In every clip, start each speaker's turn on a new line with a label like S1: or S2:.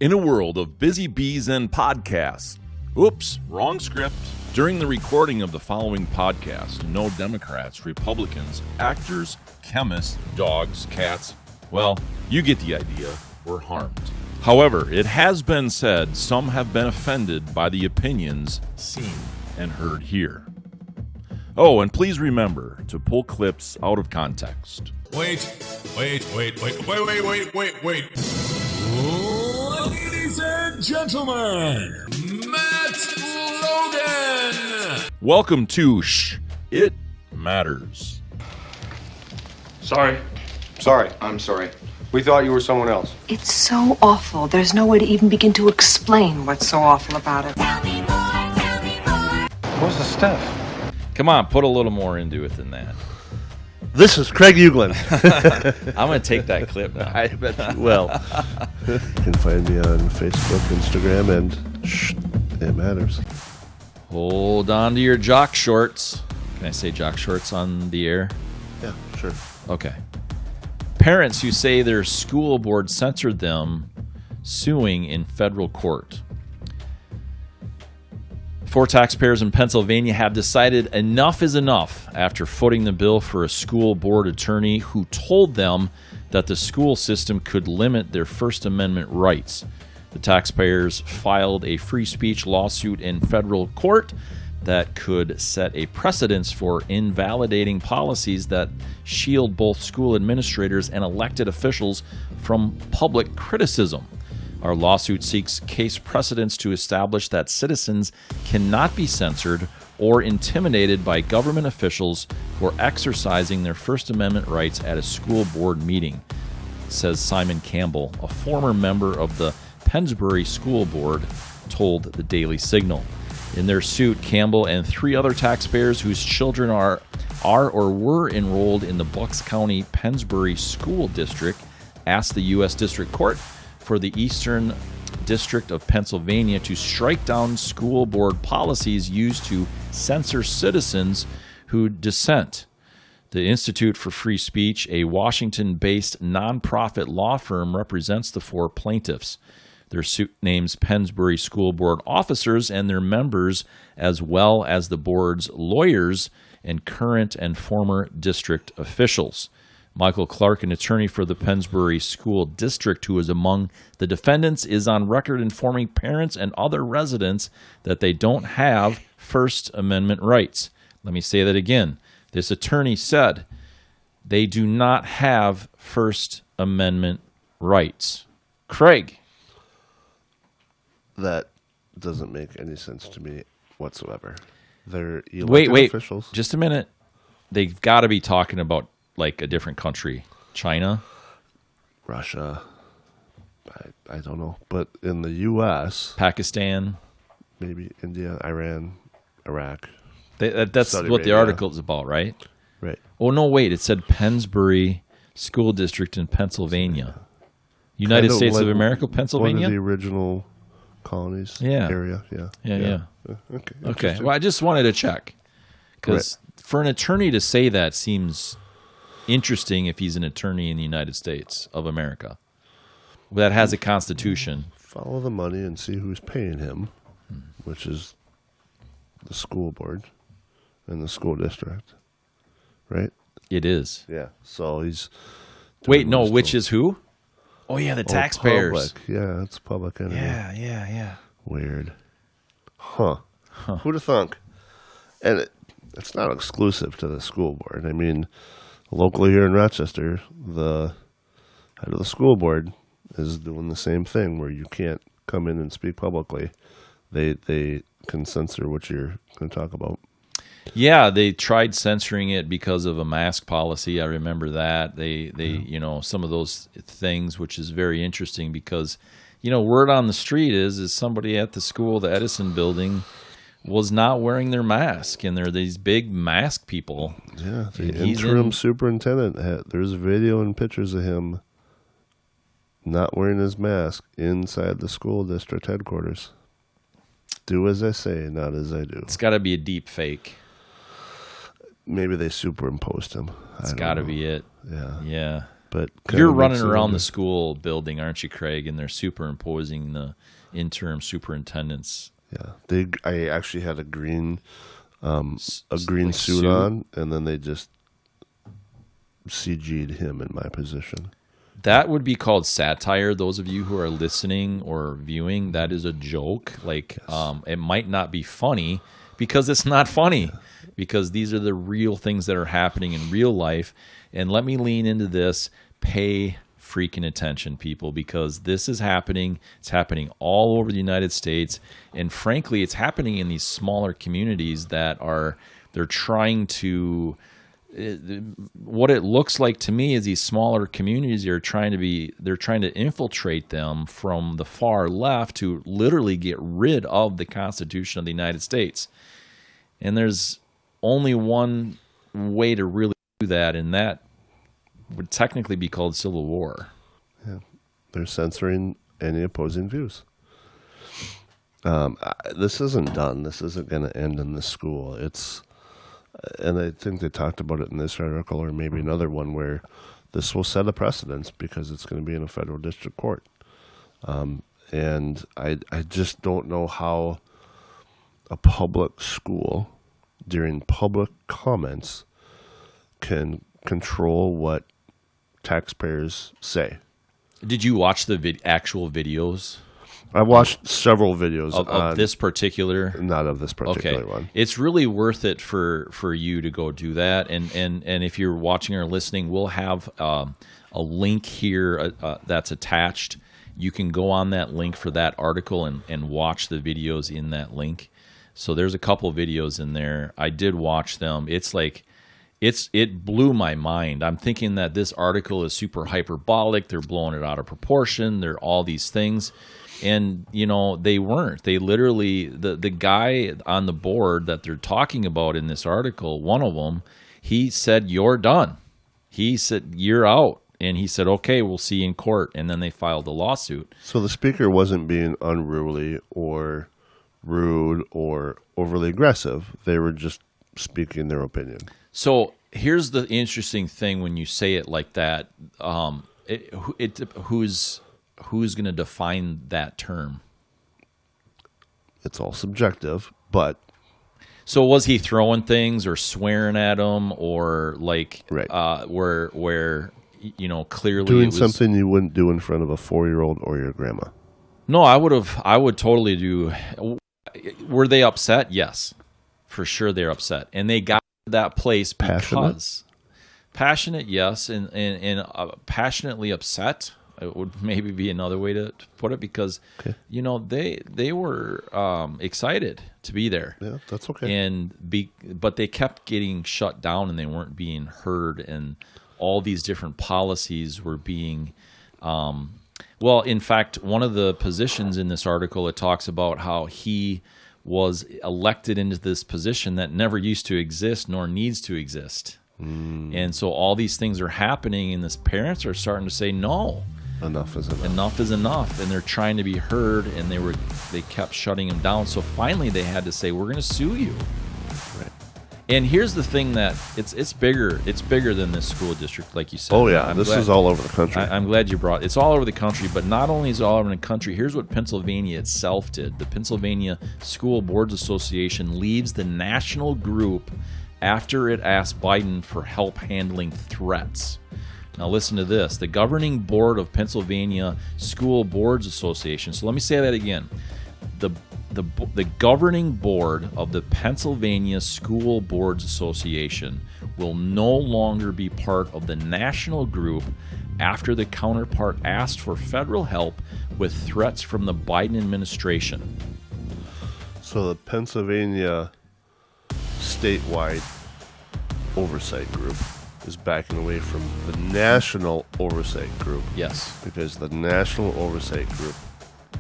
S1: In a world of busy bees and podcasts, oops, wrong script. During the recording of the following podcast, no Democrats, Republicans, actors, chemists, dogs, cats, well, you get the idea, were harmed. However, it has been said some have been offended by the opinions seen and heard here. Oh, and please remember to pull clips out of context.
S2: Wait. Ladies and gentlemen, Matt Logan.
S1: Welcome to Shh, It Matters.
S3: Sorry. I'm sorry. We thought you were someone else.
S4: It's so awful. There's no way to even begin to explain what's so awful about it.
S5: Tell me more.
S3: Where's the stuff?
S1: Come on, put a little more into it than that.
S6: This is Craig Uglin.
S1: I'm going to take that clip now.
S6: I bet you will. You can find me on Facebook, Instagram, and Shh, It Matters.
S1: Hold on to your jock shorts. Can I say jock shorts on the air?
S6: Yeah, sure.
S1: Okay. Parents who say their school board censored them suing in federal court. 4 taxpayers in Pennsylvania have decided enough is enough after footing the bill for a school board attorney who told them that the school system could limit their First Amendment rights. The taxpayers filed a free speech lawsuit in federal court that could set a precedence for invalidating policies that shield both school administrators and elected officials from public criticism. Our lawsuit seeks case precedents to establish that citizens cannot be censored or intimidated by government officials for exercising their First Amendment rights at a school board meeting, says Simon Campbell, a former member of the Pennsbury School Board, told the Daily Signal. In their suit, Campbell and 3 other taxpayers whose children are or were enrolled in the Bucks County Pennsbury School District asked the U.S. District Court for the Eastern District of Pennsylvania to strike down school board policies used to censor citizens who dissent. The Institute for Free Speech, a Washington-based nonprofit law firm, represents the 4 plaintiffs. Their suit names Pennsbury School Board officers and their members, as well as the board's lawyers and current and former district officials. Michael Clark, an attorney for the Pennsbury School District who is among the defendants, is on record informing parents and other residents that they don't have First Amendment rights. Let me say that again. This attorney said they do not have First Amendment rights. Craig.
S6: That doesn't make any sense to me whatsoever. They're elected officials.
S1: Just a minute. They've got to be talking about like a different country. China?
S6: Russia. I don't know. But in the U.S.
S1: Pakistan?
S6: Maybe India, Iran, Iraq.
S1: That's
S6: Saudi
S1: what the
S6: Arabia.
S1: article is about, right?
S6: Right.
S1: Oh, no, wait. It said Pennsbury School District in Pennsylvania. United States of America, Pennsylvania?
S6: One of the original colonies area. Yeah.
S1: Okay. Well, I just wanted to check. Because for an attorney to say that seems interesting if he's an attorney in the United States of America that has a constitution.
S6: Follow the money and see who's paying him, which is the school board and the school district, right?
S1: It is.
S6: Yeah. So he's...
S1: Wait, no, which is who? Oh, yeah, the taxpayers.
S6: Public. Yeah, it's public enemy.
S1: Yeah.
S6: Weird. Huh. Who'd have thunk? And it's not exclusive to the school board. I mean, locally here in Rochester, the head of the school board is doing the same thing where you can't come in and speak publicly. They can censor what you're going to talk about.
S1: Yeah, they tried censoring it because of a mask policy. I remember that. They some of those things, which is very interesting because, word on the street is somebody at the school, the Edison building, was not wearing their mask, and there are these big mask people.
S6: Yeah, the interim superintendent, there's video and pictures of him not wearing his mask inside the school district headquarters. Do as I say, not as I do.
S1: It's got to be a deep fake.
S6: Maybe they superimposed him.
S1: It's got to be it.
S6: Yeah.
S1: Yeah.
S6: But
S1: you're running around the school building, aren't you, Craig? And they're superimposing the interim superintendents.
S6: Yeah, I actually had a green suit on, and then they just CG'd him in my position.
S1: That would be called satire. Those of you who are listening or viewing, that is a joke. Like, it might not be funny because it's not funny, because these are the real things that are happening in real life. And let me lean into this. Pay freaking attention, people, because this is happening. It's happening all over the United States. And frankly, it's happening in these smaller communities they're trying to... What it looks like to me is these smaller communities they're trying to infiltrate them from the far left to literally get rid of the Constitution of the United States. And there's only one way to really do that, and that would technically be called civil war.
S6: Yeah, they're censoring any opposing views. This isn't done. This isn't going to end in the school. And I think they talked about it in this article, or maybe another one, where this will set a precedence because it's going to be in a federal district court. And I just don't know how a public school, during public comments, can control what taxpayers say.
S1: Did you watch the actual videos?
S6: I watched several videos
S1: of this particular.
S6: Not of this particular one. It's
S1: really worth it for you to go do that. And if you're watching or listening, we'll have a link here that's attached. You can go on that link for that article and watch the videos in that link. So there's a couple videos in there. I did watch them. It's like it blew my mind. I'm thinking that this article is super hyperbolic. They're blowing it out of proportion. They're all these things. And, they weren't. They literally, the guy on the board that they're talking about in this article, one of them, he said, "You're done." He said, "You're out." And he said, "Okay, we'll see you in court." And then they filed a lawsuit.
S6: So the speaker wasn't being unruly or rude or overly aggressive. They were just speaking their opinion.
S1: So here's the interesting thing when you say it like that. Who's going to define that term?
S6: It's all subjective, but...
S1: So was he throwing things or swearing at them, or like
S6: right.
S1: where clearly
S6: doing
S1: it was
S6: something you wouldn't do in front of a 4-year-old or your grandma?
S1: No, I would totally do. Were they upset? Yes, for sure they're upset, and they got to that place because passionate, yes, and passionately upset. It would maybe be another way to put it, because they were excited to be there.
S6: Yeah, that's okay.
S1: But they kept getting shut down, and they weren't being heard, and all these different policies were being. Well, in fact, one of the positions in this article, it talks about how he was elected into this position that never used to exist nor needs to exist. And so all these things are happening, and the parents are starting to say, no.
S6: Enough is enough.
S1: Enough is enough, and they're trying to be heard, and they kept shutting him down. So finally, they had to say, "We're going to sue you."
S6: Right.
S1: And here's the thing, that it's bigger. It's bigger than this school district, like you said.
S6: Oh yeah, this is all over the country.
S1: I'm glad you brought. It's all over the country, but not only is it all over the country. Here's what Pennsylvania itself did. The Pennsylvania School Boards Association leaves the national group after it asked Biden for help handling threats. Now listen to this. The governing board of Pennsylvania School Boards Association. So let me say that again. The governing board of the Pennsylvania School Boards Association will no longer be part of the national group after the counterpart asked for federal help with threats from the Biden administration.
S6: So the Pennsylvania statewide oversight group is backing away from the national oversight group.
S1: Yes.
S6: Because the national oversight group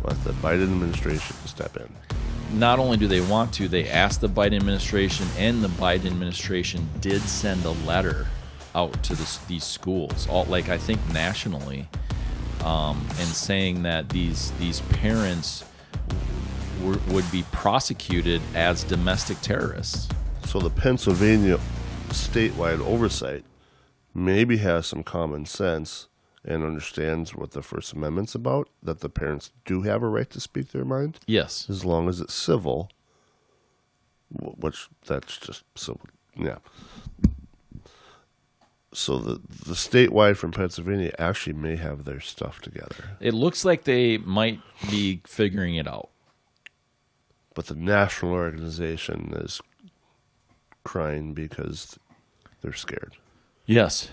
S6: wants the Biden administration to step in.
S1: Not only do they want to, they asked the Biden administration, and the Biden administration did send a letter out to these schools, I think nationally, and saying that these parents would be prosecuted as domestic terrorists.
S6: So the Pennsylvania statewide oversight maybe has some common sense and understands what the First Amendment's about, that the parents do have a right to speak their mind,
S1: Yes.
S6: as long as it's civil, which that's just civil, yeah. So the statewide from Pennsylvania actually may have their stuff together.
S1: It looks like they might be figuring it out.
S6: But the national organization is crying because they're scared.
S1: Yes.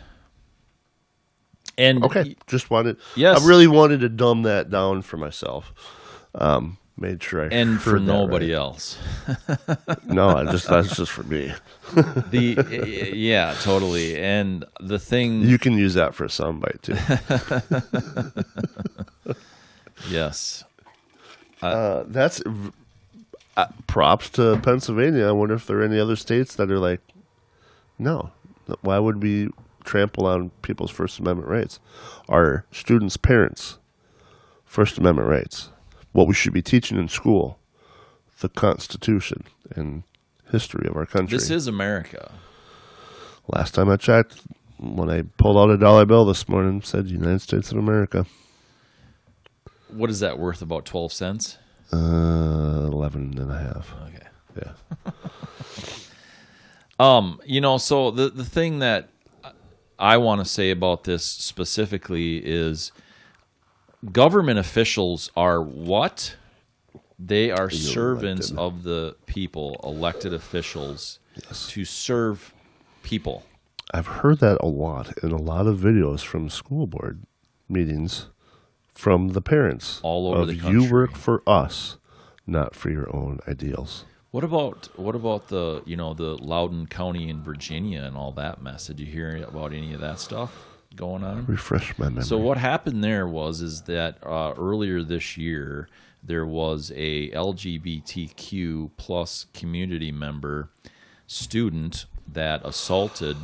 S1: And
S6: Okay, just wanted.
S1: Yes.
S6: I really wanted to dumb that down for myself. Made sure I
S1: and
S6: heard
S1: for
S6: that
S1: nobody
S6: right.
S1: else.
S6: No, that's just for me.
S1: Yeah, totally. And the thing,
S6: You can use that for a soundbite too.
S1: yes,
S6: That's props to Pennsylvania. I wonder if there are any other states that are like, no, why would we trample on people's First Amendment rights? Our students' parents' First Amendment rights. What we should be teaching in school, the Constitution and history of our country.
S1: this is America.
S6: Last time I checked, when I pulled out a dollar bill this morning, it said United States of America.
S1: What is that worth? About 12 cents?
S6: 11 and a half.
S1: Okay.
S6: Yeah.
S1: So the thing that I want to say about this specifically is government officials are what? They are servants
S6: elected.
S1: of the people, elected officials
S6: Yes.
S1: to serve people.
S6: I've heard that a lot in a lot of videos from school board meetings from the parents.
S1: All over
S6: of
S1: the
S6: You
S1: country.
S6: work for us, not for your own ideals.
S1: What about the the Loudoun County in Virginia and all that mess? Did you hear about any of that stuff going on?
S6: Refresh my memory.
S1: So what happened there is that earlier this year there was a LGBTQ plus community member student that assaulted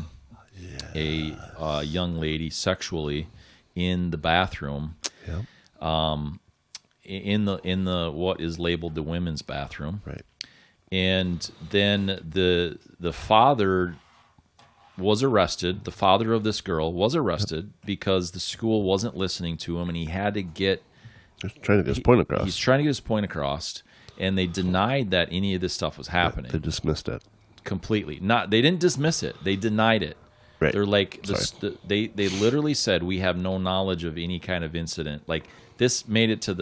S1: a young lady sexually in the bathroom.
S6: Yep.
S1: In the what is labeled the women's bathroom.
S6: Right.
S1: And then the father was arrested. The father of this girl was arrested because the school wasn't listening to him, and he had to get.
S6: He's trying to get his point across.
S1: He's trying to get his point across, and they denied that any of this stuff was happening.
S6: They dismissed it.
S1: Completely. They didn't dismiss it. They denied it.
S6: Right.
S1: They're like
S6: Sorry.
S1: they literally said we have no knowledge of any kind of incident. Like this made it to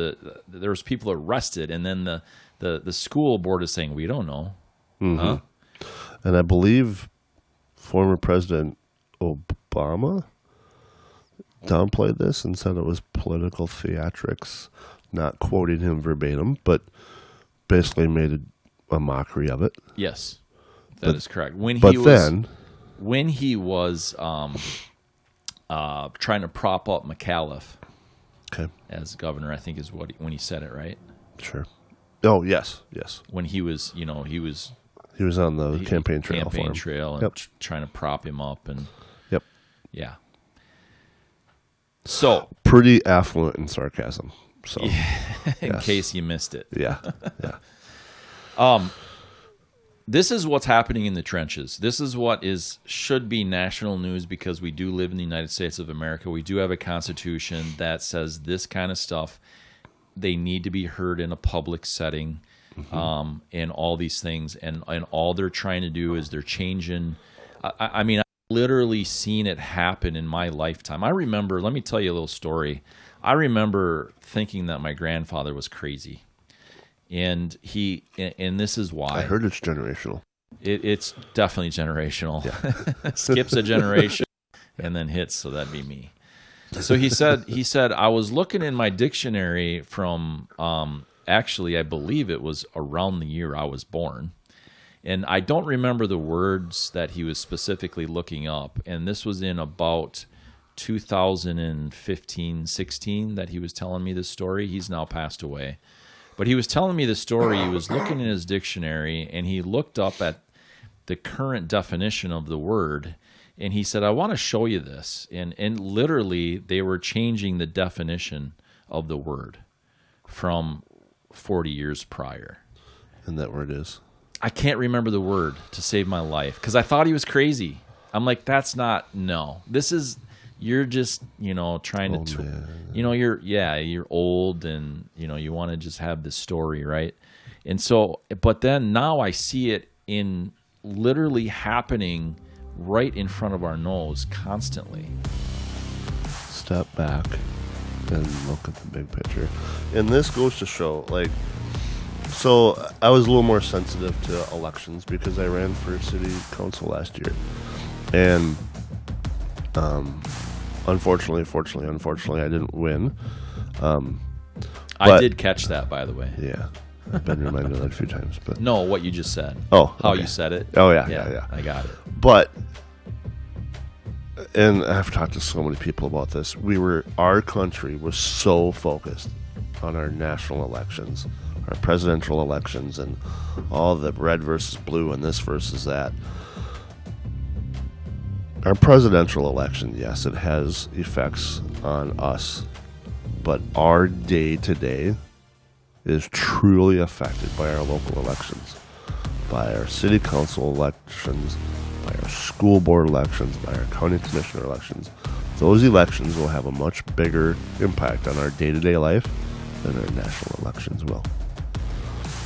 S1: there was people arrested, and then the school board is saying we don't know. Huh?
S6: And I believe former President Obama downplayed this and said it was political theatrics, not quoting him verbatim, but basically made a mockery of it.
S1: Yes, that is correct. When he was trying to prop up McAuliffe
S6: Okay,
S1: as governor, I think is when he said it, right?
S6: sure. Oh, yes.
S1: When he was
S6: He was on the campaign trail for
S1: campaign
S6: him.
S1: trail and
S6: Yep.
S1: trying to prop him up, and
S6: Yep.
S1: yeah. So,
S6: Pretty affluent in sarcasm. So,
S1: in case you missed it,
S6: yeah. Yeah.
S1: this is what's happening in the trenches. This is what should be national news because we do live in the United States of America. We do have a constitution that says this kind of stuff. They need to be heard in a public setting, and all these things. And all they're trying to do is they're changing. I mean, I've literally seen it happen in my lifetime. I remember, let me tell you a little story. I remember thinking that my grandfather was crazy. And this is why.
S6: I heard it's generational.
S1: It's definitely generational. Yeah. Skips a generation and then hits, so that'd be me. So he said, I was looking in my dictionary from, actually, I believe it was around the year I was born. And I don't remember the words that he was specifically looking up. And this was in about 2015, 16 that he was telling me this story. He's now passed away. But he was telling me the story. He was looking in his dictionary, and he looked up at the current definition of the word, and he said, I want to show you this. And literally, they were changing the definition of the word from 40 years prior.
S6: And that word is?
S1: I can't remember the word to save my life because I thought he was crazy. I'm like, no. This is, you're just, trying to, you're old and, you want to just have this story, right? And so, but then now I see it in literally happening right in front of our nose constantly.
S6: Step back and look at the big picture. And this goes to show, so I was a little more sensitive to elections because I ran for city council last year. And unfortunately, I didn't win.
S1: I did catch that, by the way.
S6: Yeah. I've been reminded of that a few times. But
S1: No, what you just said.
S6: Oh,
S1: How
S6: okay.
S1: you said it.
S6: Oh, yeah.
S1: I got it.
S6: But, and I've talked to so many people about this, our country was so focused on our national elections, our presidential elections, and all the red versus blue and this versus that. Our presidential election, yes, it has effects on us, but our day-to-day is truly affected by our local elections, by our city council elections, by our school board elections, by our county commissioner elections. Those elections will have a much bigger impact on our day-to-day life than our national elections will.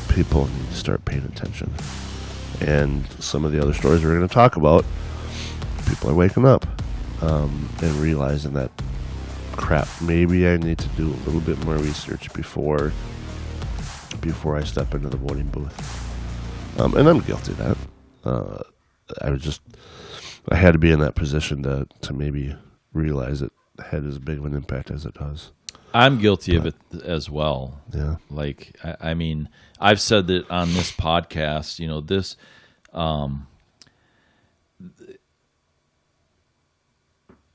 S6: People need to start paying attention. And some of the other stories we're going to talk about, people are waking up and realizing that, crap, maybe I need to do a little bit more research before I step into the voting booth. And I'm guilty of that. I had to be in that position to maybe realize it had as big of an impact as it does.
S1: I'm guilty of it as well.
S6: Yeah.
S1: I mean, I've said that on this podcast, this,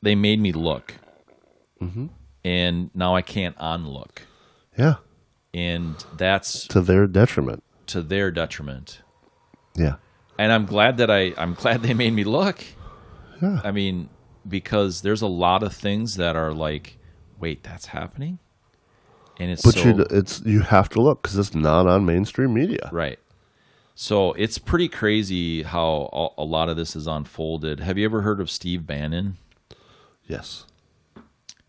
S1: they made me look. Mm-hmm. And now I can't unlook.
S6: Yeah.
S1: And that's
S6: to their detriment. Yeah.
S1: And I'm glad they made me look.
S6: Yeah.
S1: I mean, because there's a lot of things that are like, wait, that's happening? And
S6: you have to look because it's not on mainstream media.
S1: Right. So it's pretty crazy how a lot of this is unfolded. Have you ever heard of Steve Bannon?
S6: Yes.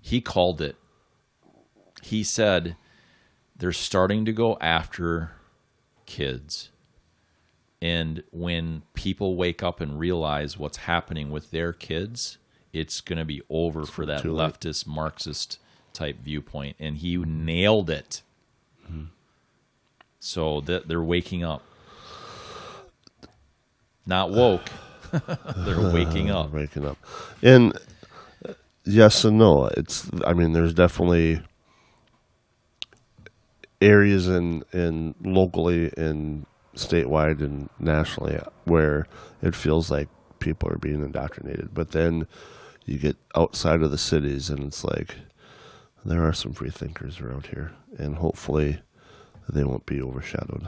S1: He called it. He said they're starting to go after kids. And when people wake up and realize what's happening with their kids, it's going to be over for that leftist, Marxist type viewpoint. And he nailed it. Mm-hmm. So they're waking up. Not woke. They're waking up.
S6: Waking up. And yes and no. There's definitely areas in locally and statewide and nationally where it feels like people are being indoctrinated. But then you get outside of the cities and it's like there are some free thinkers around here, and hopefully they won't be overshadowed.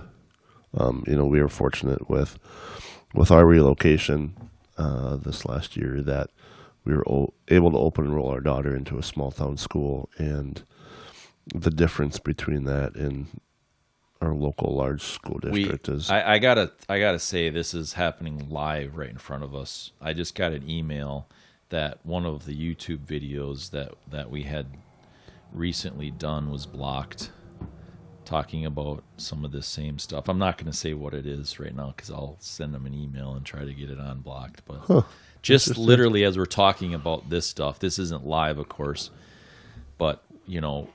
S6: We were fortunate with our relocation this last year that we were able to open enroll our daughter into a small town school, and the difference between that and our local large school district is.
S1: I gotta say, this is happening live right in front of us. I just got an email that one of the YouTube videos that we had recently done was blocked, talking about some of this same stuff. I'm not going to say what it is right now because I'll send them an email and try to get it unblocked. But just literally as we're talking about this stuff, this isn't live, of course, but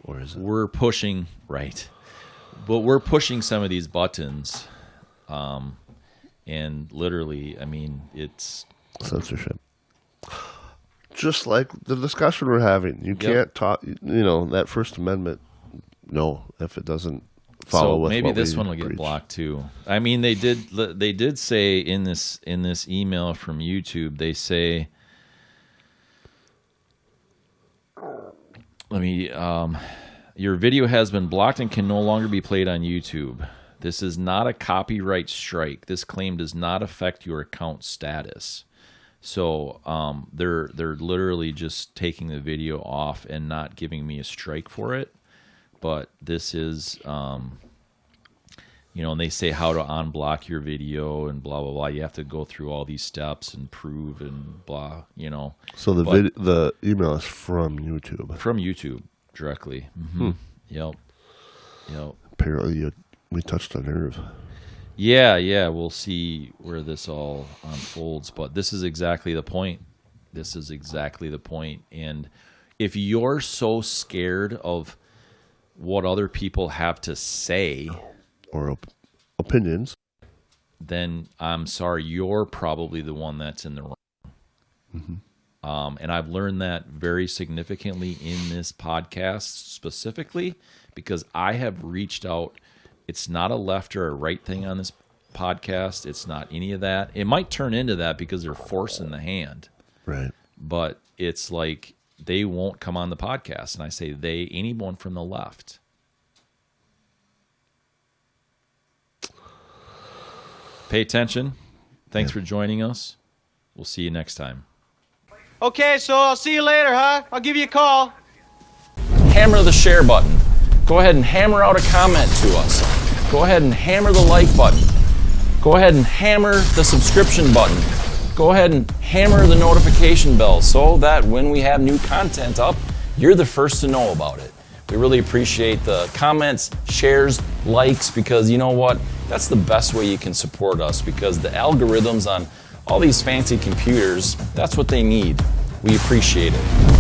S6: or is it?
S1: We're pushing but we're pushing some of these buttons, and literally, it's
S6: censorship. Just like the discussion we're having, you can't talk. That First Amendment. No, if it doesn't follow with
S1: maybe
S6: what
S1: this
S6: we
S1: one will get
S6: preach.
S1: blocked too. They did say in this email from YouTube, they say, your video has been blocked and can no longer be played on YouTube. This is not a copyright strike. This claim does not affect your account status. So they're literally just taking the video off and not giving me a strike for it. But this is and they say how to unblock your video and blah, blah, blah. You have to go through all these steps and prove and blah,
S6: So the email is from YouTube.
S1: From YouTube directly. Mm-hmm. Yep.
S6: Apparently we touched a nerve.
S1: Yeah, we'll see where this all unfolds, but this is exactly the point. And if you're so scared of what other people have to say
S6: or opinions,
S1: then I'm sorry, you're probably the one that's in the wrong.
S6: Mm-hmm.
S1: And I've learned that very significantly in this podcast specifically because I have reached out. It's not a left or a right thing on this podcast. It's not any of that. It might turn into that because they're forcing the hand.
S6: Right.
S1: But it's like they won't come on the podcast. And I say anyone from the left. Pay attention. Thanks for joining us. We'll see you next time.
S7: Okay, so I'll see you later, huh? I'll give you a call.
S1: Hammer the share button. Go ahead and hammer out a comment to us. Go ahead and hammer the like button. Go ahead and hammer the subscription button. Go ahead and hammer the notification bell so that when we have new content up, you're the first to know about it. We really appreciate the comments, shares, likes, because you know what? That's the best way you can support us because the algorithms on all these fancy computers, that's what they need. We appreciate it.